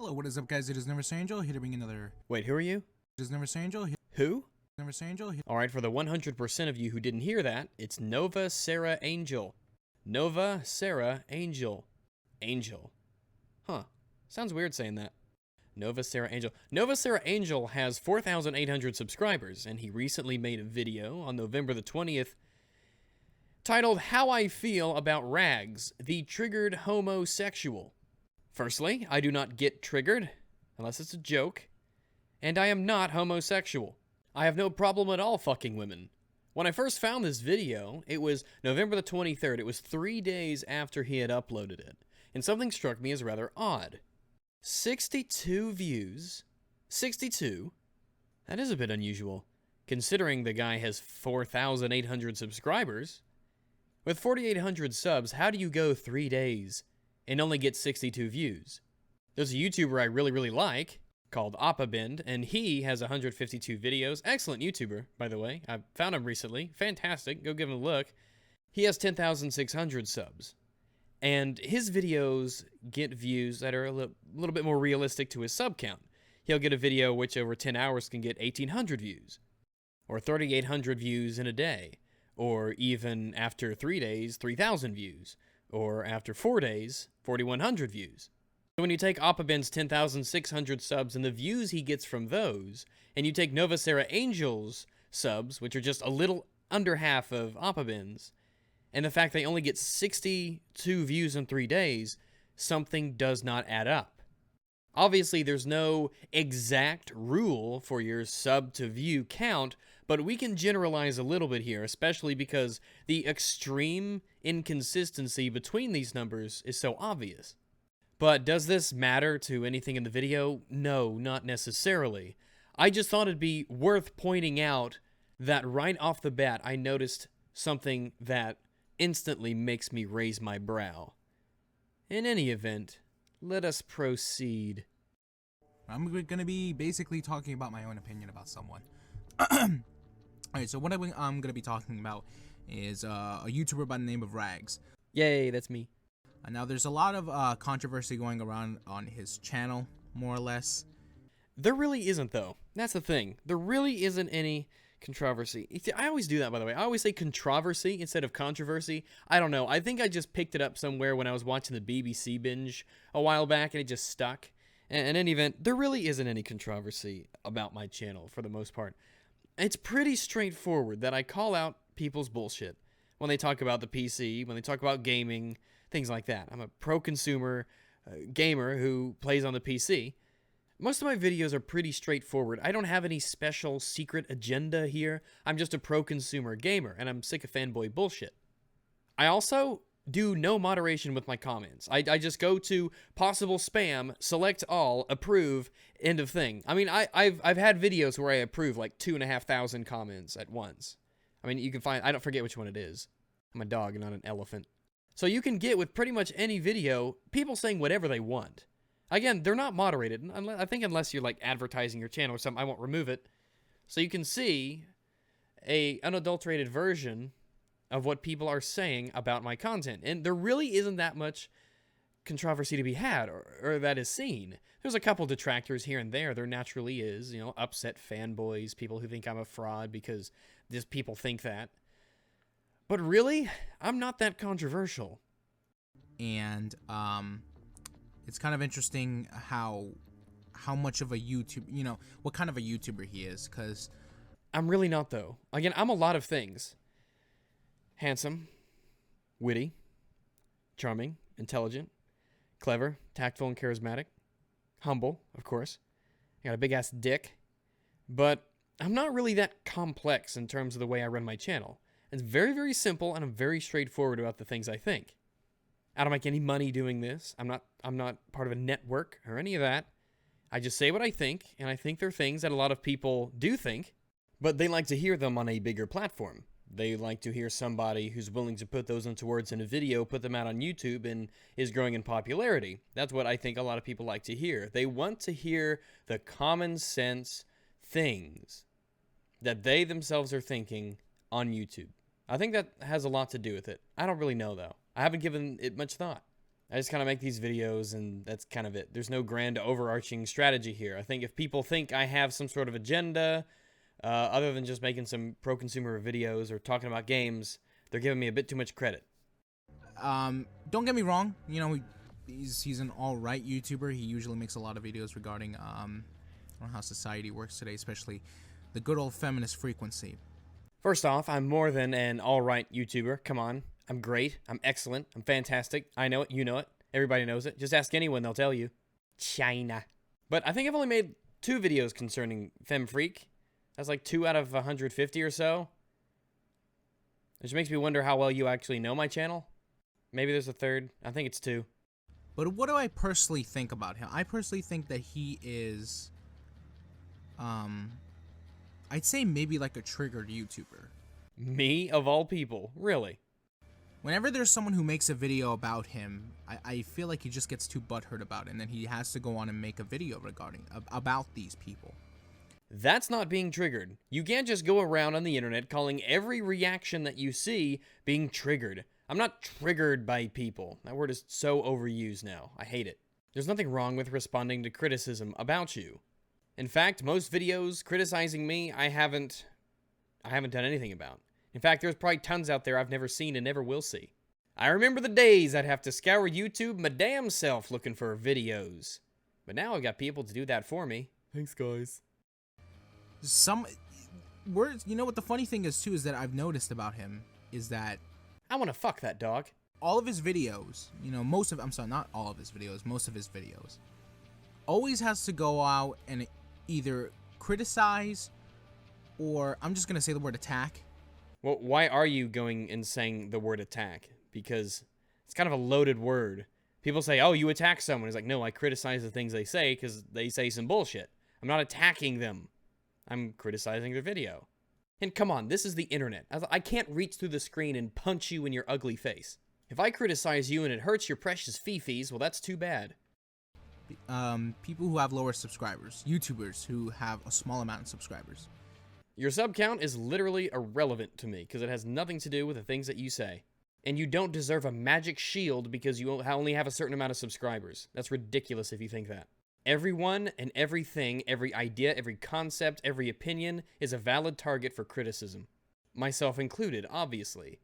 Hello, what is up, guys? It is NovaSeraAngel here to bring another. Wait, who are you? It is NovaSeraAngel. Who? NovaSeraAngel. Alright, for the 100% of you who didn't hear that, it's NovaSeraAngel. NovaSeraAngel. Angel. Huh. Sounds weird saying that. NovaSeraAngel. NovaSeraAngel has 4,800 subscribers, and he recently made a video on November the 20th titled How I Feel About Rags, the Triggered Homosexual. Firstly, I do not get triggered, unless it's a joke, and I am not homosexual. I have no problem at all fucking women. When I first found this video, it was November the 23rd. It was 3 days after he had uploaded it, and something struck me as rather odd. 62 views. 62? That is a bit unusual, considering the guy has 4,800 subscribers. With 4,800 subs, how do you go 3 days and only get 62 views? There's a YouTuber I really like called Appabend, and he has 152 videos. Excellent YouTuber, by the way. I found him recently. Fantastic. Go give him a look. He has 10,600 subs. And his videos get views that are a little bit more realistic to his sub count. He'll get a video which over 10 hours can get 1,800 views, or 3,800 views in a day, or even after 3 days, 3,000 views, or after 4 days, 4,100 views. So when you take Appabend's 10,600 subs and the views he gets from those, and you take NovaSeraAngel's subs, which are just a little under half of Appabend's, and the fact they only get 62 views in 3 days, something does not add up. Obviously, there's no exact rule for your sub-to-view count, but we can generalize a little bit here, especially because the extreme inconsistency between these numbers is so obvious. But does this matter to anything in the video? No, not necessarily. I just thought it'd be worth pointing out that right off the bat, I noticed something that instantly makes me raise my brow. In any event, let us proceed. I'm going to be basically talking about my own opinion about someone. Alright, so what I'm going to be talking about is a YouTuber by the name of Rags. Yay, that's me. Now, there's a lot of controversy going around on his channel, more or less. There really isn't, though. That's the thing. There really isn't any controversy. I always do that, by the way. I always say controversy instead of controversy. I don't know. I think I just picked it up somewhere when I was watching the BBC binge a while back, and it just stuck. In any event, there really isn't any controversy about my channel, for the most part. It's pretty straightforward that I call out people's bullshit when they talk about the PC, when they talk about gaming, things like that. I'm a pro-consumer gamer who plays on the PC. Most of my videos are pretty straightforward. I don't have any special secret agenda here. I'm just a pro-consumer gamer, and I'm sick of fanboy bullshit. I also do no moderation with my comments. I just go to possible spam, select all, approve, end of thing. I mean, I've had videos where I approve like 2,500 comments at once. I mean, you can find, I don't forget which one it is. I'm a dog and not an elephant. So you can get with pretty much any video, people saying whatever they want. Again, they're not moderated. I think unless you're like advertising your channel or something, I won't remove it. So you can see a unadulterated version of what people are saying about my content. And there really isn't that much controversy to be had or that is seen. There's a couple detractors here and there. There naturally is, you know, upset fanboys, people who think I'm a fraud because just people think that. But really, I'm not that controversial. And it's kind of interesting how much of a what kind of a YouTuber he is, because I'm really not, though. Again, I'm a lot of things. Handsome, witty, charming, intelligent, clever, tactful, and charismatic. Humble, of course. I got a big-ass dick. But I'm not really that complex in terms of the way I run my channel. It's very, very simple, and I'm very straightforward about the things I think. I don't make any money doing this. I'm not part of a network or any of that. I just say what I think, and I think they're things that a lot of people do think, but they like to hear them on a bigger platform. They like to hear somebody who's willing to put those into words in a video, put them out on YouTube, and is growing in popularity. That's what I think a lot of people like to hear. They want to hear the common sense things that they themselves are thinking on YouTube. I think that has a lot to do with it. I don't really know, though. I haven't given it much thought. I just kind of make these videos, and that's kind of it. There's no grand overarching strategy here. I think if people think I have some sort of agenda, other than just making some pro-consumer videos or talking about games, they're giving me a bit too much credit. Don't get me wrong. You know, he's an all-right YouTuber. He usually makes a lot of videos regarding on how society works today, especially the good old feminist frequency. First off, I'm more than an all-right YouTuber. Come on. I'm great. I'm excellent. I'm fantastic. I know it. You know it. Everybody knows it. Just ask anyone. They'll tell you. China. But I think I've only made 2 videos concerning FemFreak. That's like 2 out of 150 or so. Which makes me wonder how well you actually know my channel. Maybe there's a 3rd. I think it's 2. But what do I personally think about him? I personally think that he is, I'd say maybe like a triggered YouTuber. Me, of all people? Really? Whenever there's someone who makes a video about him, I feel like he just gets too butthurt about it, and then he has to go on and make a video about these people. That's not being triggered. You can't just go around on the internet calling every reaction that you see being triggered. I'm not triggered by people. That word is so overused now. I hate it. There's nothing wrong with responding to criticism about you. In fact, most videos criticizing me, I haven't done anything about. In fact, there's probably tons out there I've never seen and never will see. I remember the days I'd have to scour YouTube my damn self looking for videos. But now I've got people to do that for me. Thanks, guys. You know what the funny thing is, too, is that I've noticed about him is that I want to fuck that dog. all of his videos, you know, most of not all of his videos, most of his videos, always has to go out and either criticize or, I'm just going to say the word attack. Well, why are you going and saying the word attack? Because it's kind of a loaded word. People say, oh, you attack someone. It's like, no, I criticize the things they say because they say some bullshit. I'm not attacking them. I'm criticizing their video. And come on, this is the internet. I can't reach through the screen and punch you in your ugly face. If I criticize you and it hurts your precious fifis, well, that's too bad. People who have lower subscribers, YouTubers who have a small amount of subscribers. Your sub count is literally irrelevant to me because it has nothing to do with the things that you say. And you don't deserve a magic shield because you only have a certain amount of subscribers. That's ridiculous if you think that. Everyone and everything, every idea, every concept, every opinion is a valid target for criticism. Myself included, obviously.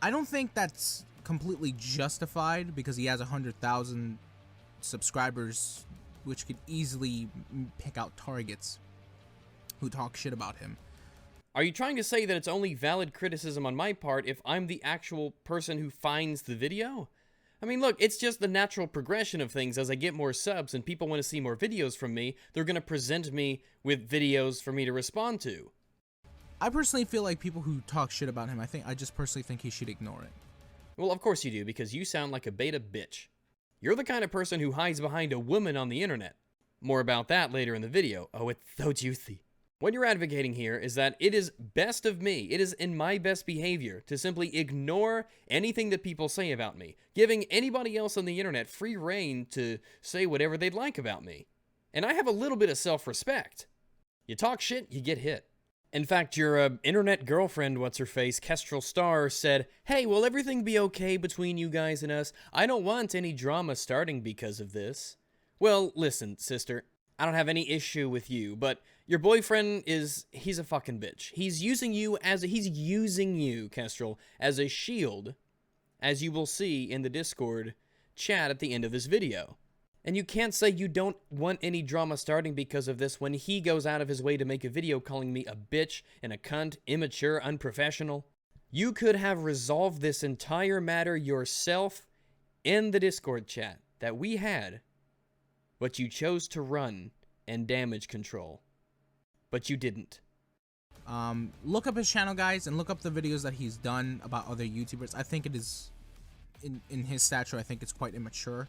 I don't think that's completely justified because he has 100,000 subscribers, which could easily pick out targets who talk shit about him. Are you trying to say that it's only valid criticism on my part if I'm the actual person who finds the video? I mean, look, it's just the natural progression of things. As I get more subs and people want to see more videos from me, they're going to present me with videos for me to respond to. I personally feel like people who talk shit about him, I just personally think he should ignore it. Well, of course you do, because you sound like a beta bitch. You're the kind of person who hides behind a woman on the internet. More about that later in the video. Oh, it's so juicy. What you're advocating here is that it is best of me, it is in my best behavior to simply ignore anything that people say about me, giving anybody else on the internet free reign to say whatever they'd like about me. And I have a little bit of self-respect. You talk shit, you get hit. In fact, your internet girlfriend, what's-her-face, Kestrel Star, said, hey, will everything be okay between you guys and us? I don't want any drama starting because of this. Well, listen, sister, I don't have any issue with you, but your boyfriend he's a fucking bitch. He's using you, Kestrel, as a shield, as you will see in the Discord chat at the end of this video. And you can't say you don't want any drama starting because of this when he goes out of his way to make a video calling me a bitch and a cunt, immature, unprofessional. You could have resolved this entire matter yourself in the Discord chat that we had, but you chose to run and damage control. But you didn't. Look up his channel, guys, and look up the videos that he's done about other YouTubers. I think it is, in his stature, I think it's quite immature.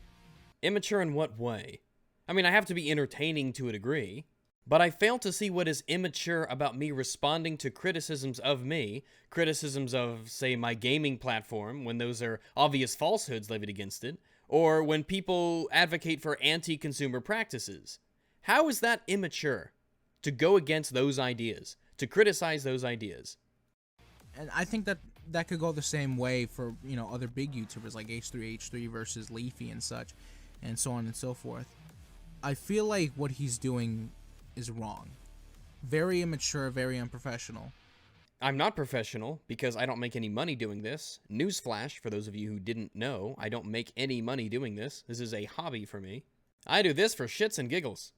Immature in what way? I mean, I have to be entertaining to a degree, but I fail to see what is immature about me responding to criticisms of me, criticisms of, say, my gaming platform, when those are obvious falsehoods levied against it, or when people advocate for anti-consumer practices. How is that immature? To go against those ideas, to criticize those ideas. And I think that that could go the same way for, you know, other big YouTubers like H3H3 versus Leafy and such, and so on and so forth. I feel like what he's doing is wrong. Very immature, very unprofessional. I'm not professional because I don't make any money doing this. Newsflash, for those of you who didn't know, I don't make any money doing this. This is a hobby for me. I do this for shits and giggles.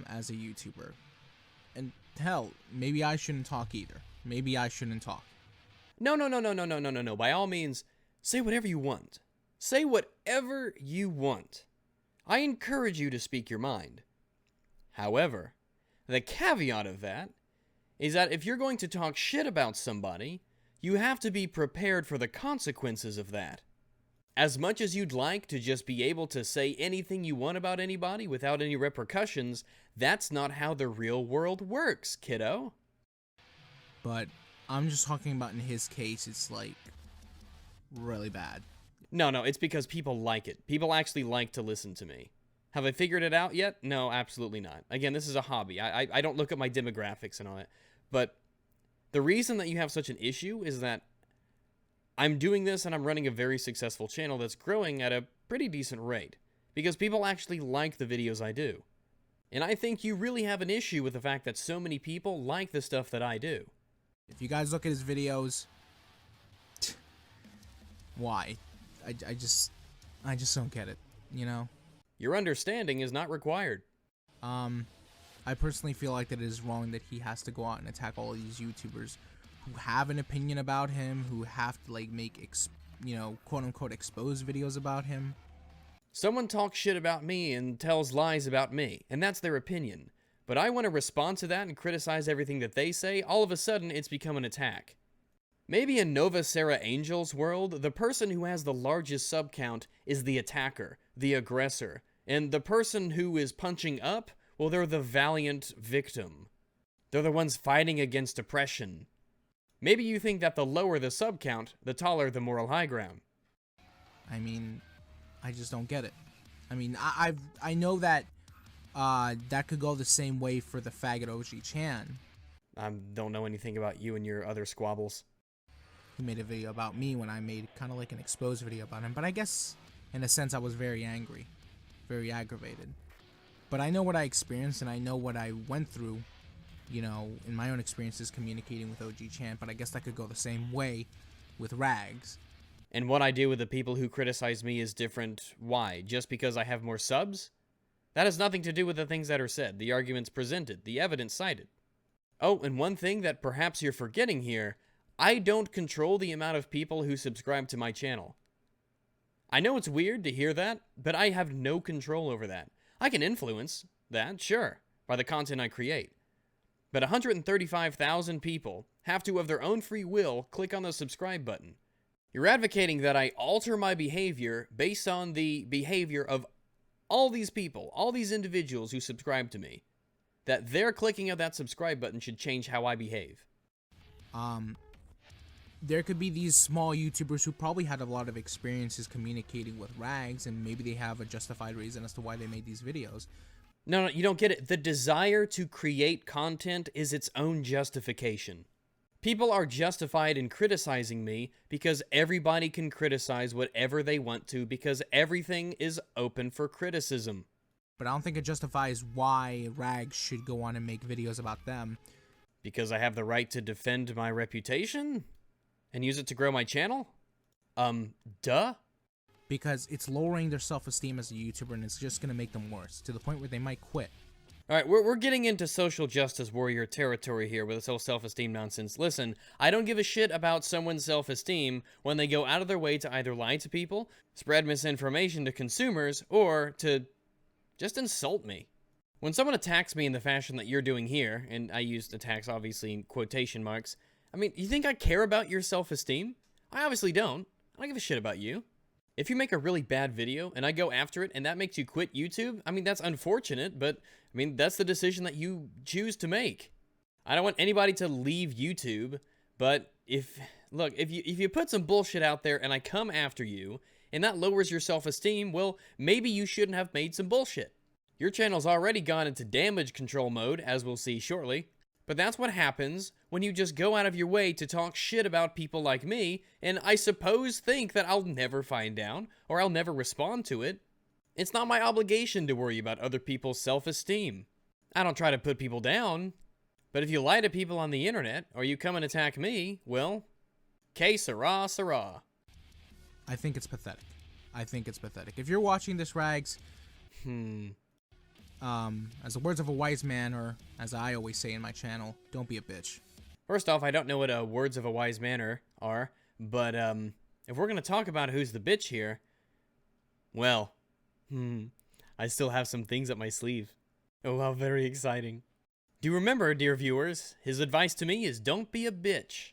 As a YouTuber. And hell, maybe I shouldn't talk either. Maybe I shouldn't talk. No. By all means, say whatever you want. Say whatever you want. I encourage you to speak your mind. However, the caveat of that is that if you're going to talk shit about somebody, you have to be prepared for the consequences of that. As much as you'd like to just be able to say anything you want about anybody without any repercussions, that's not how the real world works, kiddo. But I'm just talking about in his case, it's like really bad. No, it's because people like it. People actually like to listen to me. Have I figured it out yet? No, absolutely not. Again, this is a hobby. I don't look at my demographics and all that. But the reason that you have such an issue is that I'm doing this and I'm running a very successful channel that's growing at a pretty decent rate. Because people actually like the videos I do. And I think you really have an issue with the fact that so many people like the stuff that I do. If you guys look at his videos, why? I just don't get it, you know? Your understanding is not required. I personally feel like that it is wrong that he has to go out and attack all of these YouTubers who have an opinion about him, who have to like make, quote unquote expose videos about him. Someone talks shit about me and tells lies about me, and that's their opinion. But I want to respond to that and criticize everything that they say. All of a sudden, it's become an attack. Maybe in NovaSeraAngel's world, the person who has the largest sub count is the attacker, the aggressor, and the person who is punching up, well, they're the valiant victim. They're the ones fighting against oppression. Maybe you think that the lower the sub count, the taller the moral high ground. I mean, I just don't get it. I mean, I know that that could go the same way for the faggot OG Chan. I don't know anything about you and your other squabbles. He made a video about me when I made kind of like an exposed video about him, but I guess in a sense I was very angry, very aggravated. But I know what I experienced and I know what I went through, you know, in my own experiences communicating with OG Chan, but I guess that could go the same way with Rags. And what I do with the people who criticize me is different. Why? Just because I have more subs? That has nothing to do with the things that are said, the arguments presented, the evidence cited. Oh, and one thing that perhaps you're forgetting here, I don't control the amount of people who subscribe to my channel. I know it's weird to hear that, but I have no control over that. I can influence that, sure, by the content I create. But 135,000 people have to, of their own free will, click on the subscribe button. You're advocating that I alter my behavior based on the behavior of all these people, all these individuals who subscribe to me. That their clicking of that subscribe button should change how I behave. There could be these small YouTubers who probably had a lot of experiences communicating with Rags, and maybe they have a justified reason as to why they made these videos. No, you don't get it. The desire to create content is its own justification. People are justified in criticizing me because everybody can criticize whatever they want to because everything is open for criticism. But I don't think it justifies why Rags should go on and make videos about them. Because I have the right to defend my reputation? And use it to grow my channel? Duh? Because it's lowering their self-esteem as a YouTuber and it's just going to make them worse, to the point where they might quit. Alright, we're getting into social justice warrior territory here with this whole self-esteem nonsense. Listen, I don't give a shit about someone's self-esteem when they go out of their way to either lie to people, spread misinformation to consumers, or to just insult me. When someone attacks me in the fashion that you're doing here, and I used attacks obviously in quotation marks, I mean, you think I care about your self-esteem? I obviously don't. I don't give a shit about you. If you make a really bad video and I go after it and that makes you quit YouTube, I mean, that's unfortunate, but I mean, that's the decision that you choose to make. I don't want anybody to leave YouTube, but if you put some bullshit out there and I come after you and that lowers your self-esteem, well, maybe you shouldn't have made some bullshit. Your channel's already gone into damage control mode, as we'll see shortly. But that's what happens when you just go out of your way to talk shit about people like me, and I suppose think that I'll never find out, or I'll never respond to it. It's not my obligation to worry about other people's self-esteem. I don't try to put people down, but if you lie to people on the internet, or you come and attack me, well, que sera, sera. I think it's pathetic. I think it's pathetic. If you're watching this, Rags, as the words of a wise man, or as I always say in my channel, don't be a bitch. First off, I don't know what words of a wise man are, but if we're going to talk about who's the bitch here, well, I still have some things up my sleeve. Oh, how very exciting. Do you remember, dear viewers, his advice to me is don't be a bitch.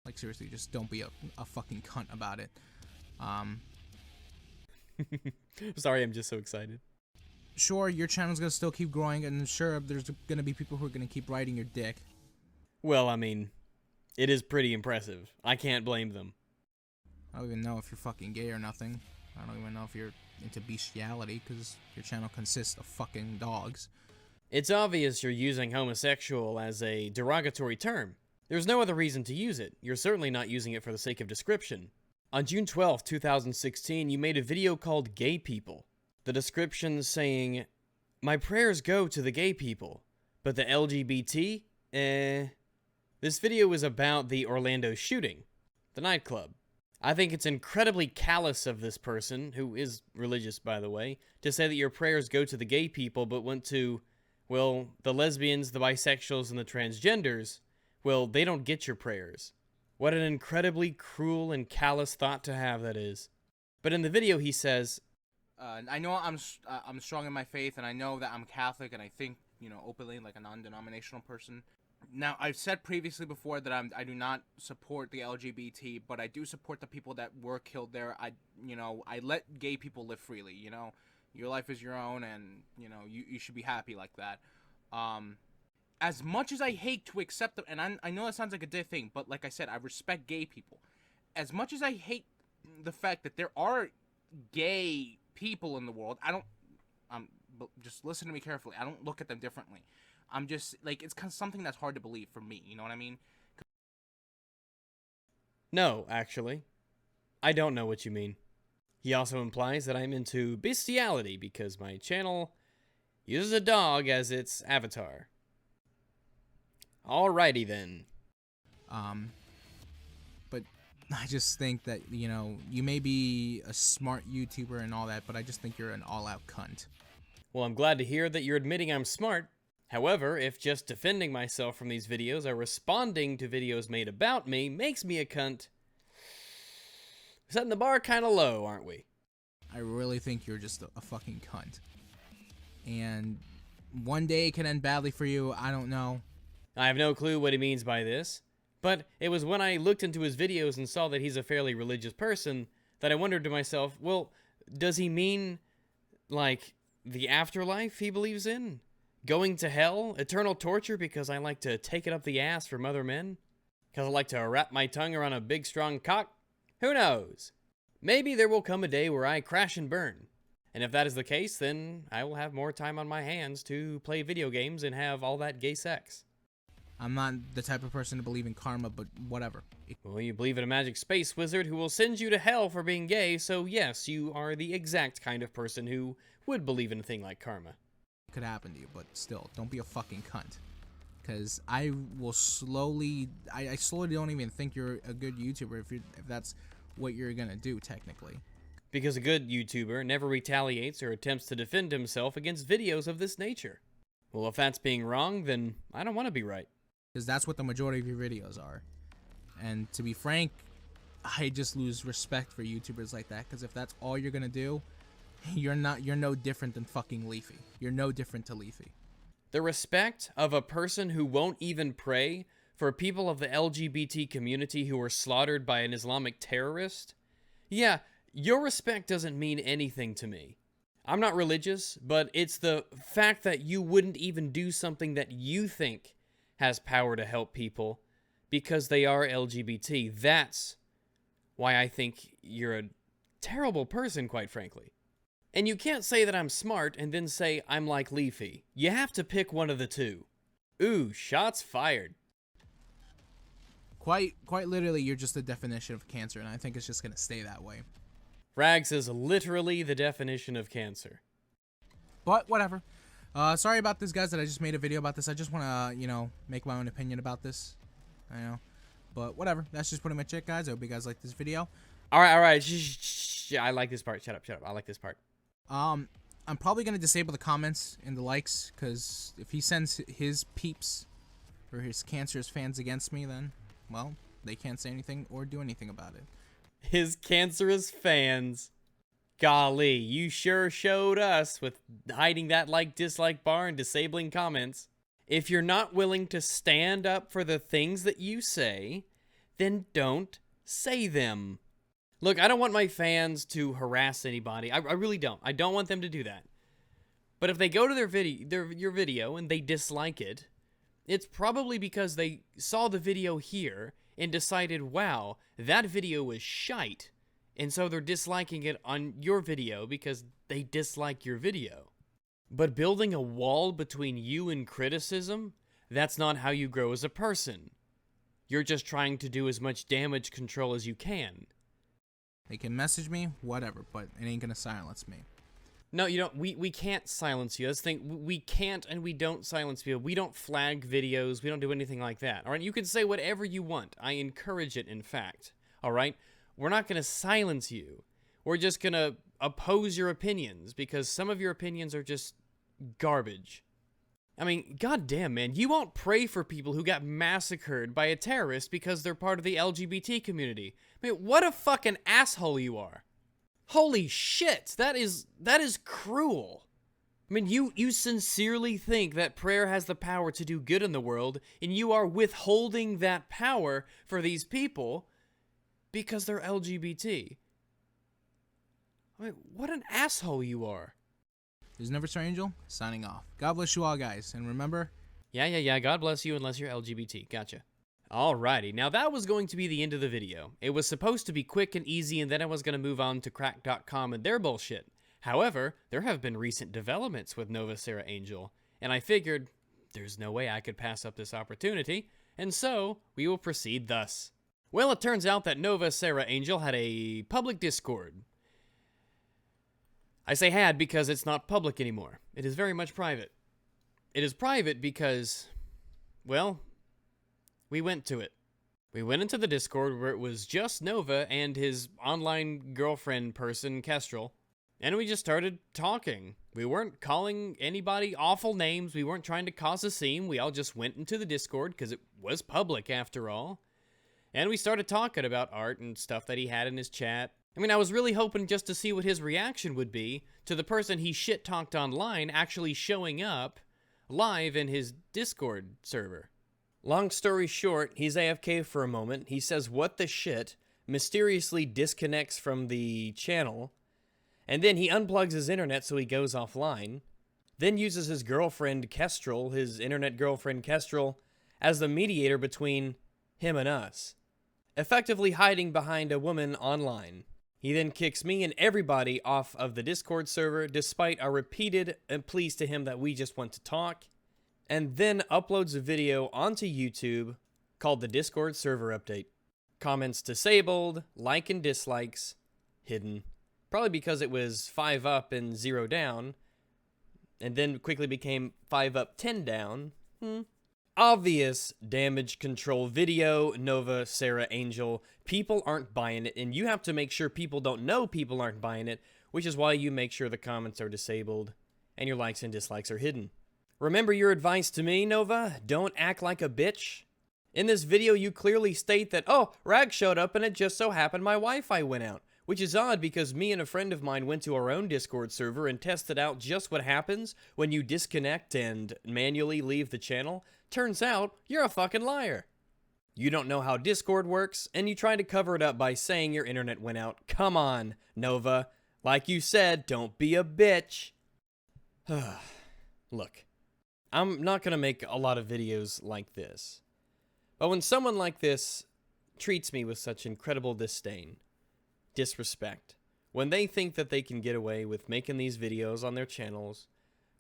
Like, seriously, just don't be a fucking cunt about it. Sorry, I'm just so excited. Sure, your channel's gonna still keep growing, and sure, there's gonna be people who are gonna keep riding your dick. Well, I mean, it is pretty impressive. I can't blame them. I don't even know if you're fucking gay or nothing. I don't even know if you're into bestiality, because your channel consists of fucking dogs. It's obvious you're using homosexual as a derogatory term. There's no other reason to use it. You're certainly not using it for the sake of description. On June 12, 2016, you made a video called Gay People. The description saying, "My prayers go to the gay people, but the LGBT? This video was about the Orlando shooting, the nightclub. I think it's incredibly callous of this person, who is religious by the way, to say that your prayers go to the gay people but went to, well, the lesbians, the bisexuals, and the transgenders. Well, they don't get your prayers. What an incredibly cruel and callous thought to have that is." But in the video he says, I know I'm strong in my faith, and I know that I'm Catholic, and I think, you know, openly like a non-denominational person. Now, I've said previously before that I do not support the LGBT, but I do support the people that were killed there. I let gay people live freely. You know, your life is your own, and you know you should be happy like that. As much as I hate to accept them, and I know that sounds like a dick thing, but like I said, I respect gay people. As much as I hate the fact that there are gay people in the world, just listen to me carefully. I don't look at them differently. I'm just, like, it's kind of something that's hard to believe for me, you know what I mean? no, actually, I don't know what you mean. He also implies that I'm into bestiality because my channel uses a dog as its avatar. Alrighty then. But I just think that, you know, you may be a smart YouTuber and all that, but I just think you're an all-out cunt. Well, I'm glad to hear that you're admitting I'm smart. However, if just defending myself from these videos or responding to videos made about me makes me a cunt, we're setting the bar kind of low, aren't we? I really think you're just a fucking cunt. And one day it can end badly for you, I don't know. I have no clue what he means by this, but it was when I looked into his videos and saw that he's a fairly religious person that I wondered to myself, well, does he mean, like, the afterlife he believes in? Going to hell? Eternal torture because I like to take it up the ass from other men? Because I like to wrap my tongue around a big strong cock? Who knows? Maybe there will come a day where I crash and burn. And if that is the case, then I will have more time on my hands to play video games and have all that gay sex. I'm not the type of person to believe in karma, but whatever. Well, you believe in a magic space wizard who will send you to hell for being gay, so yes, you are the exact kind of person who would believe in a thing like karma. It could happen to you, but still, don't be a fucking cunt. Because I will slowly, I slowly don't even think you're a good YouTuber if that's what you're gonna do, technically. Because a good YouTuber never retaliates or attempts to defend himself against videos of this nature. Well, if that's being wrong, then I don't want to be right. Because that's what the majority of your videos are. And to be frank, I just lose respect for YouTubers like that. Because if that's all you're gonna do, you're no different than fucking Leafy. You're no different to Leafy. The respect of a person who won't even pray for people of the LGBT community who were slaughtered by an Islamic terrorist? Yeah, your respect doesn't mean anything to me. I'm not religious, but it's the fact that you wouldn't even do something that you think has power to help people because they are LGBT. That's why I think you're a terrible person, quite frankly. And you can't say that I'm smart and then say I'm like Leafy. You have to pick one of the two. Ooh, shots fired. Quite literally, you're just the definition of cancer, and I think it's just gonna stay that way. Rags is literally the definition of cancer. But whatever. Sorry about this, guys, that I just made a video about this. I just wanna, make my own opinion about this. I know. But whatever. That's just pretty much it, guys. I hope you guys like this video. All right. Shh. I like this part. Shut up. I like this part. I'm probably gonna disable the comments and the likes, because if he sends his peeps or his cancerous fans against me, then, well, they can't say anything or do anything about it. His cancerous fans. Golly, you sure showed us with hiding that like-dislike bar and disabling comments. If you're not willing to stand up for the things that you say, then don't say them. Look, I don't want my fans to harass anybody. I really don't. I don't want them to do that. But if they go to your video and they dislike it, it's probably because they saw the video here and decided, wow, that video was shite. And so they're disliking it on your video because they dislike your video. But building a wall between you and criticism, that's not how you grow as a person. You're just trying to do as much damage control as you can. They can message me, whatever, but it ain't gonna silence me. No, you don't. We can't silence you. That's the thing. We can't and we don't silence people. We don't flag videos. We don't do anything like that. All right? You can say whatever you want. I encourage it, in fact. All right? We're not going to silence you. We're just going to oppose your opinions because some of your opinions are just garbage. I mean, goddamn, man. You won't pray for people who got massacred by a terrorist because they're part of the LGBT community. I mean, what a fucking asshole you are. Holy shit, that is cruel. I mean, you sincerely think that prayer has the power to do good in the world, and you are withholding that power for these people because they're LGBT. I mean, what an asshole you are. This is NovaSeraAngel, signing off. God bless you all, guys, and remember... Yeah, God bless you unless you're LGBT. Gotcha. Alrighty, now that was going to be the end of the video. It was supposed to be quick and easy, and then I was going to move on to crack.com and their bullshit. However, there have been recent developments with NovaSeraAngel, and I figured there's no way I could pass up this opportunity, and so we will proceed thus. Well, it turns out that NovaSeraAngel had a public Discord. I say had because it's not public anymore. It is very much private. It is private because, well... we went to it. We went into the Discord where it was just Nova and his online girlfriend person, Kestrel, and we just started talking. We weren't calling anybody awful names. We weren't trying to cause a scene. We all just went into the Discord because it was public after all. And we started talking about art and stuff that he had in his chat. I mean, I was really hoping just to see what his reaction would be to the person he shit-talked online actually showing up live in his Discord server. Long story short, he's AFK for a moment. He says, "What the shit?" mysteriously disconnects from the channel, and then he unplugs his internet so he goes offline, then uses his girlfriend Kestrel, his internet girlfriend Kestrel, as the mediator between him and us, effectively hiding behind a woman online. He then kicks me and everybody off of the Discord server, despite our repeated pleas to him that we just want to talk, and then uploads a video onto YouTube called the Discord server update. Comments disabled, like and dislikes hidden. Probably because it was 5 up and 0 down, and then quickly became 5 up, 10 down. Obvious damage control video, NovaSeraAngel. People aren't buying it, and you have to make sure people don't know people aren't buying it, which is why you make sure the comments are disabled and your likes and dislikes are hidden. Remember your advice to me, Nova? Don't act like a bitch. In this video, you clearly state that, oh, Rag showed up and it just so happened my Wi-Fi went out. Which is odd because me and a friend of mine went to our own Discord server and tested out just what happens when you disconnect and manually leave the channel. Turns out, you're a fucking liar. You don't know how Discord works, and you try to cover it up by saying your internet went out. Come on, Nova. Like you said, don't be a bitch. Look. I'm not going to make a lot of videos like this. But when someone like this treats me with such incredible disdain, disrespect, when they think that they can get away with making these videos on their channels,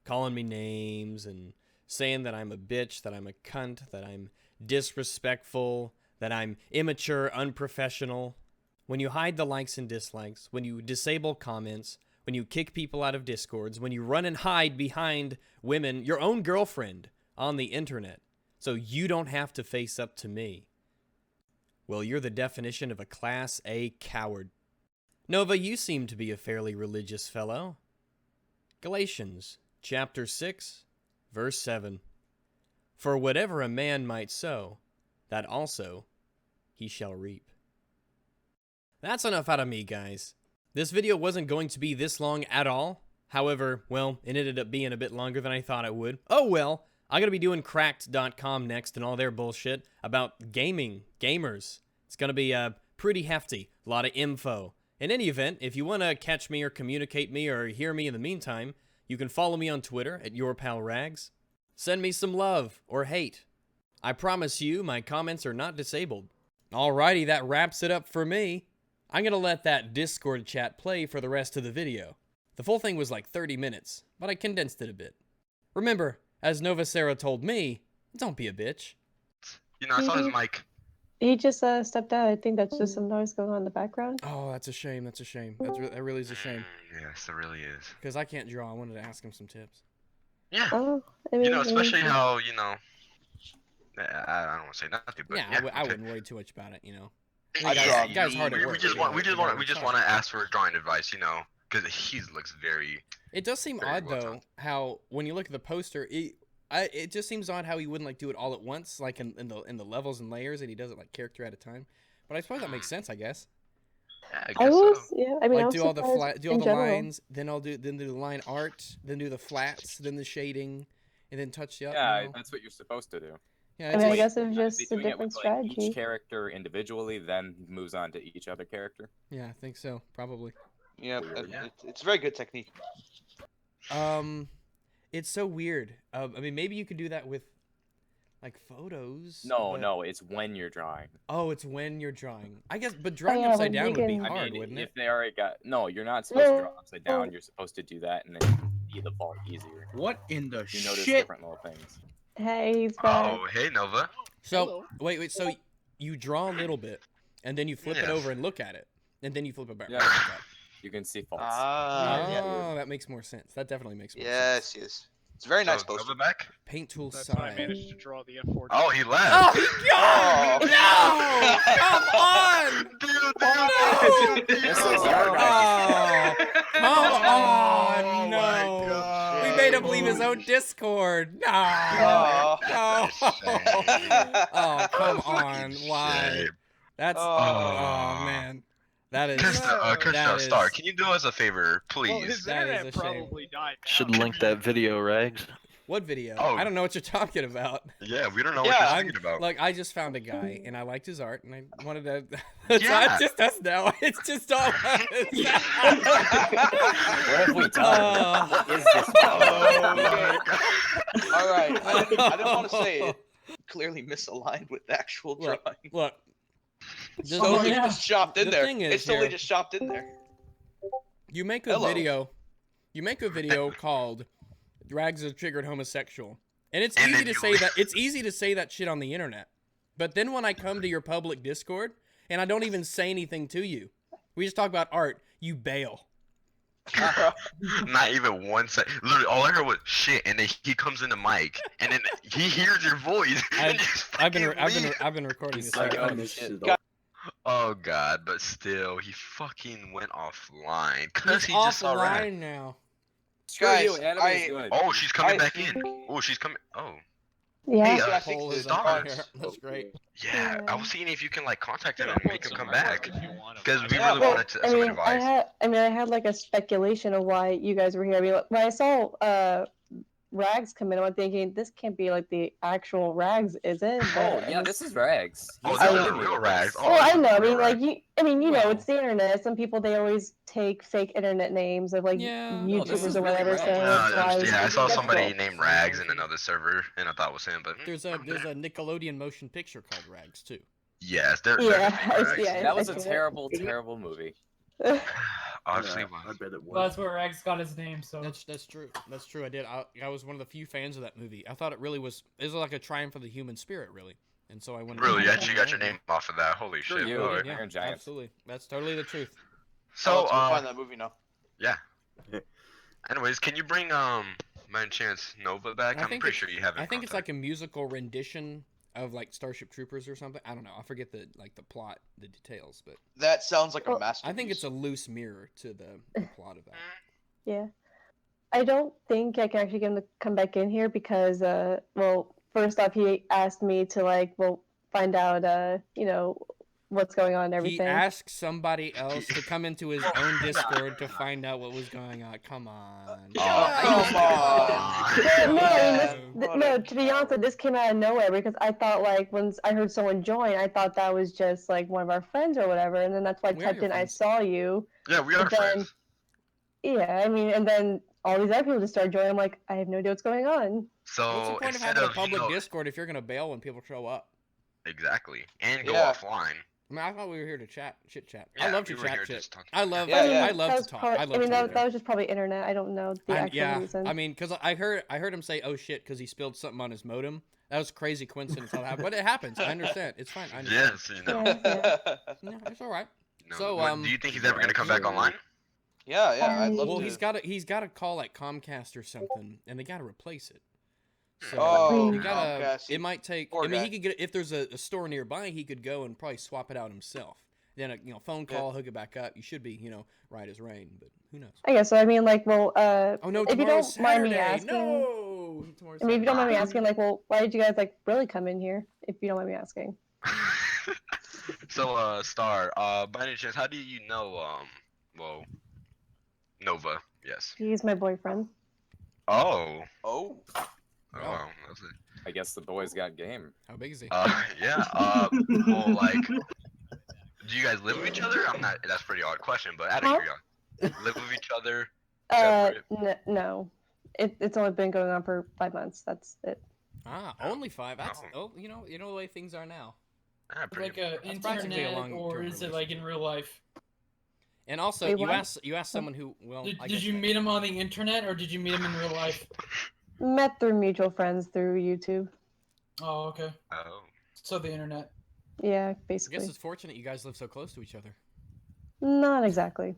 calling me names and saying that I'm a bitch, that I'm a cunt, that I'm disrespectful, that I'm immature, unprofessional. When you hide the likes and dislikes, when you disable comments, when you kick people out of Discords, when you run and hide behind women, your own girlfriend, on the internet, so you don't have to face up to me. Well, you're the definition of a Class A coward. Nova, you seem to be a fairly religious fellow. Galatians, chapter 6, verse 7. For whatever a man might sow, that also he shall reap. That's enough out of me, guys. This video wasn't going to be this long at all. However, well, it ended up being a bit longer than I thought it would. Oh well, I'm going to be doing cracked.com next and all their bullshit about gamers. It's going to be pretty hefty, a lot of info. In any event, if you want to catch me or communicate me or hear me in the meantime, you can follow me on Twitter at YourPalRags. Send me some love or hate. I promise you my comments are not disabled. Alrighty, that wraps it up for me. I'm going to let that Discord chat play for the rest of the video. The full thing was like 30 minutes, but I condensed it a bit. Remember, as NovaSera told me, don't be a bitch. You know, I saw his mic. He just stepped out. I think that's just some noise going on in the background. Oh, that's a shame. That's a shame. That really is a shame. Yes, it really is. Because I can't draw. I wanted to ask him some tips. Yeah. Oh, I mean, You know, especially how, you know, I don't want to say nothing, but Yeah, yeah, I okay. wouldn't worry too much about it, you know. Yeah, Guy's hard at we work. just want to ask for drawing advice, you know, because he looks very. It does seem Very odd well though done. how when you look at the poster, it just seems odd how he wouldn't like do it all at once, like in the levels and layers, and he does it like character at a time. But I suppose that makes sense, I guess. Yeah, I I guess was, so. yeah. I mean, Like I'm do all the surprised do all in the general. lines, then do the line art, then do the flats, then the shading, and then touch the up. Yeah, You know? that's what you're supposed to do. Yeah, I it's mean, I like- guess it's Be just a doing it different with, like, strategy. each character individually, then moves on to each other character. yeah, I think so, probably. Yeah, Yeah. it's a very good technique. It's so weird. I mean, maybe you could do that with like photos. No, but- no, it's when you're drawing. Oh, it's when you're drawing. I guess, but drawing yeah, upside when down you would be can- hard, I mean, wouldn't if it? they already got no, you're not supposed to No. draw upside down. Oh. You're supposed to do that and then be the fault easier. What in the You notice shit? different little things. Hey, he's back. Oh, hey Nova. So wait. So you draw a little bit, and then you flip it Yes. over and look at it, and then you flip it back. Yeah. back up. You can see faults. Ah, yeah. Oh, that makes more sense. That definitely makes more sense. Yes, yes. It's a very nice So, poster. Nova back? Paint tool That's how I side. managed to draw the F4. Oh, he Oh, left. God! Oh. No! Come on! Dude, This is Oh, our guys. come on! Oh No! my God. We made him leave his own Discord. No! Oh. No! Shame. Oh, come on! Why? Shame. That's Oh. man. That is Kirsten that Star, is- can you do us a favor, Well, please? his That is internet a shame. probably died. Should now. link that video, Rags. What video? Oh. I don't know what you're talking about. Yeah, we don't know what Yeah, you're I'm talking about. Look, I just found a guy and I liked his art and I wanted to. Yeah. It's just us now. It's just all us. What have we done? What is this? Oh my God. All right, I don't want to say it. Clearly misaligned with the actual drawing. Look. Oh, Totally yeah. just chopped in The there. thing is It's totally here- just chopped in there. You make a Hello. video. You make a video called "Drags a Triggered Homosexual," and it's And easy then to you say leave. that. It's easy to say that shit on the internet, but then when I come to your public Discord and I don't even say anything to you, we just talk about art. You bail. Not even one second. Literally, all I heard was shit, and then he comes in the mic, and then he hears your voice. and just I've been fucking leaves. recording He's this. like, whole oh, time. this shit. Oh God, but still, he fucking went offline because He's he just saw Rag. offline now. Screw Guys, you, Adam is doing it. Oh, she's coming I back think- in. Oh, she's coming. Oh, Yeah. Hey, I think Poll the is up stars. here. That's great. yeah. I Yeah. was seeing if you can like contact him Yeah, and put make him some come work back. if you want him. 'Cause we Yeah, really well, wanted to, I some mean, advice. I had like a speculation of why you guys were here. I mean, when I saw Rags come in, I'm thinking this can't be like the actual Rags, is it? Oh, But, yeah, this is Rags. Oh, He's this the is one real who- Rags. Oh, Well, this I is know. I real mean, like Rags. you know, Well- it's the internet. Some people they always take fake internet names of like Yeah, no, this YouTubers is or really whatever. So Rags. that's why it's Yeah, I saw somebody difficult. named Rags in another server, and I thought it was him, but There's a Nickelodeon motion picture called Rags too. yes, they're Yeah, Rags. yeah. That was a I see that. terrible, terrible movie. Obviously, I bet it Well, was. that's where Rex got his name. So That's true. That's true. I did. I was one of the few fans of that movie. I thought it really was. It was like a triumph of the human spirit, really. And so I went. Really, you I actually went got your around, name off of that. Holy Screw shit. you. Alright. Yeah, Iron Giant. absolutely. That's totally the truth. I'll So, have to go find that movie now. yeah. Anyways, can you bring by chance Nova back? I I'm think pretty it's- sure you have. I think it's like a musical rendition of like Starship Troopers or something. I don't know. I forget the plot, the details, but That sounds like a Well, masterpiece. I think it's a loose mirror to the plot of that. Yeah. I don't think I can actually get him to come back in here because, well, first off, he asked me to, like, well, find out, you know, what's going on and He everything. asked somebody else to come into his own Discord to find out what was going on. Come on. Come on. Well, no, I mean, What no, a to be honest, this came out of nowhere because I thought, like, when I heard someone join, I thought that was just, like, one of our friends or whatever, and then that's why I We are typed your in, I friends. saw you. Yeah, we are But then- friends. Yeah, I mean, and then all these other people just started joining. I'm like, I have no idea what's going on. So What's the point of instead having a of public Discord if you're gonna bail when people show up? exactly and go Yeah. offline. I mean, I thought we were here to chit chat. Yeah, I love we to were chat here shit. just talking. I love. Yeah, yeah. I love that to was talk. part- I love mean, talking. that was just probably internet. I don't know the actual yeah, reason. I mean, because I heard him say, "Oh shit," because he spilled something on his modem. That was a crazy coincidence how that happened, but it happens. I understand. It's fine. I understand. Yes, you know. Yeah, yeah. No, it's all right. No. So, Do you think he's ever gonna come back online? yeah, yeah. I'd love Well, to. he's got to call like Comcast or something, and they got to replace it. So Oh, you gotta. Comcast. It might take. Poor I mean, guy. he could get if there's a store nearby, he could go and probably swap it out himself. Then a phone call, hook it back up. You should be right as rain, but who knows? I guess so. I mean, like, well, Oh no, if you tomorrow's don't mind me Saturday. asking, No, tomorrow's I mean, if you don't mind me Saturday. asking, like, well, why did you guys like really come in here? If you don't mind me asking. So, Star, by any chance, how do you know, well, Nova? Yes. He's my boyfriend. Oh. Oh, Oh, wow. That's it. I guess the boys got game. How big is he? Yeah. Well, like, do you guys live with each other? I'm not. That's a pretty odd question, but out of Huh? curiosity, live with each other? No. It's only been going on for 5 months. That's it. Only 5. That's Oh. you know the way things are now. Ah, pretty. like a That's practically a internet, long-term or is it like in real life? And also, Wait, you what? asked someone who Did, I did guess you that- meet him on the internet, or did you meet him in real life? Met through mutual friends through YouTube. Oh, okay. Oh. So the internet. Yeah, I basically. guess it's fortunate you guys live so close to each other. Not exactly.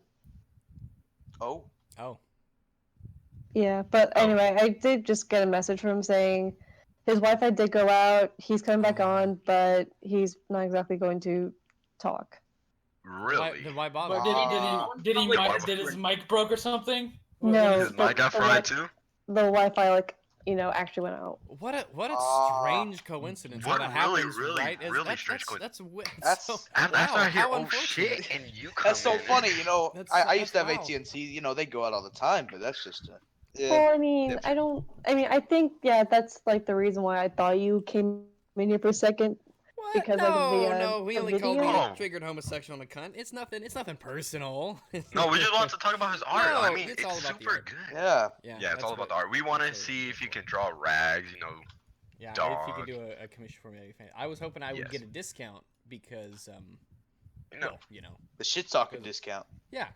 oh. Oh, Yeah, but anyway, I did just get a message from him saying his Wi-Fi did go out. He's coming back Oh. on, but he's not exactly going to talk. Really? Then why bother? But did his mic broke or something? No. His mic got the fried Wi- too? The Wi-Fi, actually went out. What a Ah. strange coincidence What how a that really, happens, really, right? really strange coincidence. That's- After wow, I hear, how oh unfortunate. shit, and you come That's so in. funny, That's- I used to have that's wild. AT&T. They go out all the time, but that's just. Yeah. Well, I mean, Yeah. I think, yeah, that's like the reason why I thought you came in here for a second. What? Because, no, like, no, we the only called me video? a triggered homosexual and a cunt. It's nothing personal. No, we just want to talk about his art. No, I mean, it's it's all about the super art. good. Yeah. Yeah, that's it's all about what- the art. We want to that's what- see if he can draw rags, Yeah, if dog. you could do a commission for me, that'd be fantastic. I was hoping I would Yes. get a discount because, No. well, The shit talking discount. yeah.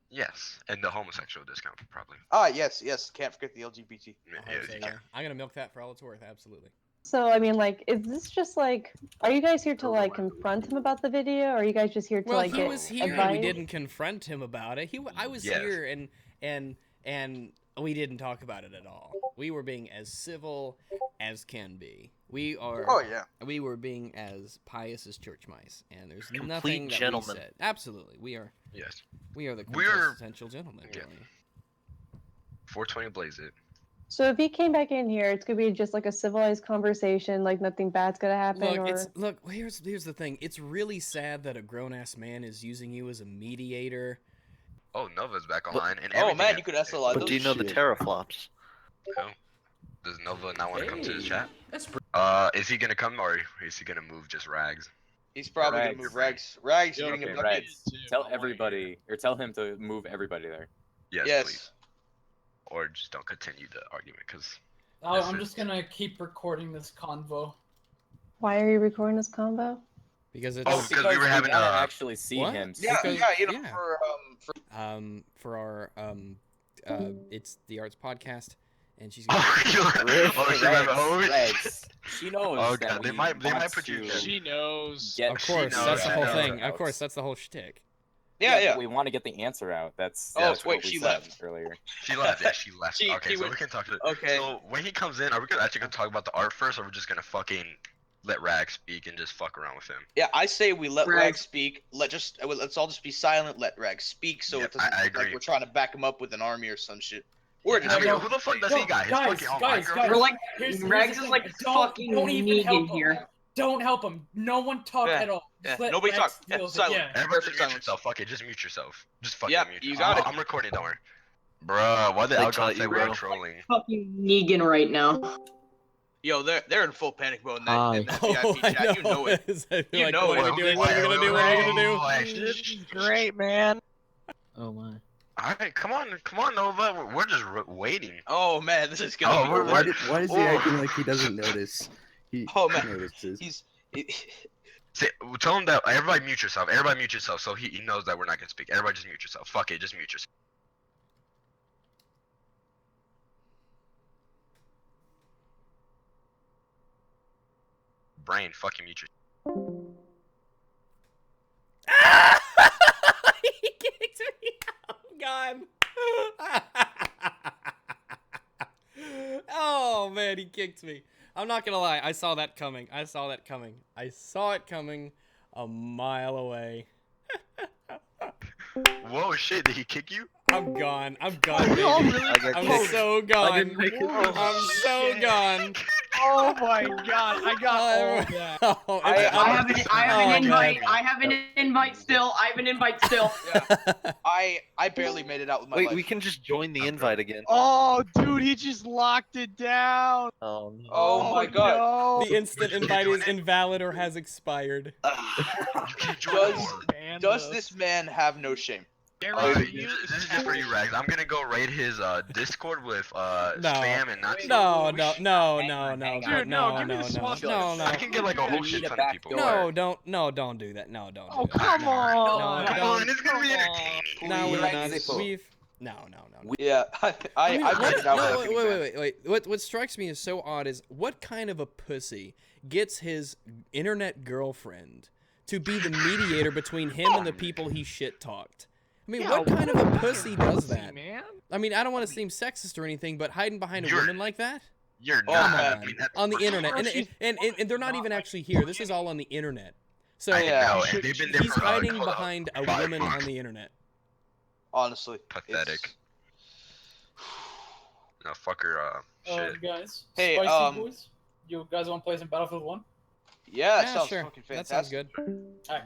Yes, and the homosexual discount, probably. Ah, yes. Can't forget the LGBT. Yeah, I hope so, you yeah. can. I'm gonna milk that for all it's worth, absolutely. So, I mean, like, is this just like, are you guys here to like confront him about the video, or are you guys just here to Well, like he get was here and advice? we didn't confront him about it. I was Yes. here and we didn't talk about it at all. We were being as civil as can be. We Oh yeah. were being as pious as church mice, and there's Complete nothing that gentlemen. we said. Absolutely, we are Yes. the We're- quintessential gentlemen. yeah. Really. 420 blaze it. So if he came back in here, it's gonna be just like a civilized conversation, like nothing bad's gonna happen, Look, here's the thing. It's really sad that a grown ass man is using you as a mediator. Oh, Nova's back online. And Oh everything man, is- you could SLI But those. do you know the shit. teraflops? Oh. Does Nova not want to come to the Hey, chat? That's Is he gonna come or is he gonna move just rags? He's probably Rags. gonna move Rags. Rags, you're Okay, getting Rags. abducted. Tell everybody, or tell him to move everybody there. Yes, Yes. please. Or just don't continue the argument, because I'm just gonna keep recording this convo. why are you recording this combo? Because it's Oh, because we were we having wanna a. actually see What? him. Yeah, Because- yeah, you know, yeah. For our it's the arts podcast, and she's gonna. Oh, she remember. Oh, Rex. She knows Oh, that God, they we might want put you in to jail. She knows. get Of course, knows, that's the she whole knows. thing. Of course, that's the whole shtick. yeah, yeah. But we want to get the answer out. That's Oh, that's wait, what we she said left. earlier. She left. Yeah, she left. She Okay, so went- we can talk to. Okay. So when he comes in, are we actually gonna talk about the art first, or we're just gonna fucking let Rag speak and just fuck around with him? Yeah, I say we let Rag. Rag speak. Let's all just be silent. Let Rag speak, so Yep, it doesn't I look like agree. we're trying to back him up with an army or some shit. We're I mean, no, who the fuck does no, he got? His guys, fucking guys, girl? guys. We're like, Here's Regs the is thing. like Don't fucking even help Negan him. here. Don't help him. No one talk Yeah, at all. yeah, Just let nobody Rex talk. deal Yeah, with it. silent. Yeah. Everybody Perfect just mute silence. yourself. Fuck it, just mute yourself. Just fucking Yep, mute you yourself. got it. I'm recording, don't worry. Bruh, why the They alcohol taught say you, we're bro. trolling? Fucking Negan right now. Yo, they're in full panic mode in that, Hi. in that Oh, VIP I chat. know. You know it. Exactly. You Like, know what it. are we doing? What are we gonna do? What are we gonna do? This is great, man. Oh my. Alright, come on, Nova. We're just waiting. Oh man, this is gonna Oh, be. we're- lit. we're- Why does he Oh. acting like he doesn't notice? He Oh, man. notices. Say, tell him that everybody mute yourself. Everybody mute yourself, so he knows that we're not gonna speak. Everybody just mute yourself. Fuck it, just mute yourself. Brain, fucking mute yourself. He kicked me. Oh God. Oh man, he kicked me. I'm not gonna lie. I saw that coming. I saw it coming a mile away. Whoa, shit, did he kick you? I'm gone. I'm gone, baby. I got I'm kicked. so I gone. didn't make it. I'm so gone. Oh my god, I got all of that. Oh, I it's- have an Oh, invite. God. I have an invite still. I have an invite still. I barely made it out with my Wait, life. we can just join the invite again. Oh, dude, he just locked it down. Oh no. Oh my god. No. The instant invite is invalid or has expired. You can't join Does- anymore. Does this man have no shame? This is just for you, Rags. I'm gonna go raid his Discord with spam and not. No, we no, should- no, hang no, on, no, hang no, on. Dude, no, no, give me no, the no, small no, I can get like a whole We shit need a ton of back people. door. no, don't do that. No, don't. Oh, do that. come on. No, Come don't. on, it's gonna be Come on. entertaining. No, we're Please. not. Zippo. We've. No. Yeah, I mean, made what- it out no, without getting banned. wait. What strikes me as so odd is what kind of a pussy gets his internet girlfriend to be the mediator between him and the people he shit talked. I mean, Yeah, what kind of a pussy does pussy, that? man. I mean, I don't want to seem sexist or anything, but hiding behind a You're- woman like that You're Oh, not. man. I mean, that's on the for internet, sure. and they're not even actually here. This is all on the internet. So I Yeah. know, and they've been there he's for hiding a behind a 5 woman on months. the internet. Honestly, Pathetic. No, fuck her. Shit. Guys, Hey, spicy boys. You guys want to play some Battlefield 1? Yeah, it Yeah, sounds sure. fucking That fantastic. sounds good. Alright.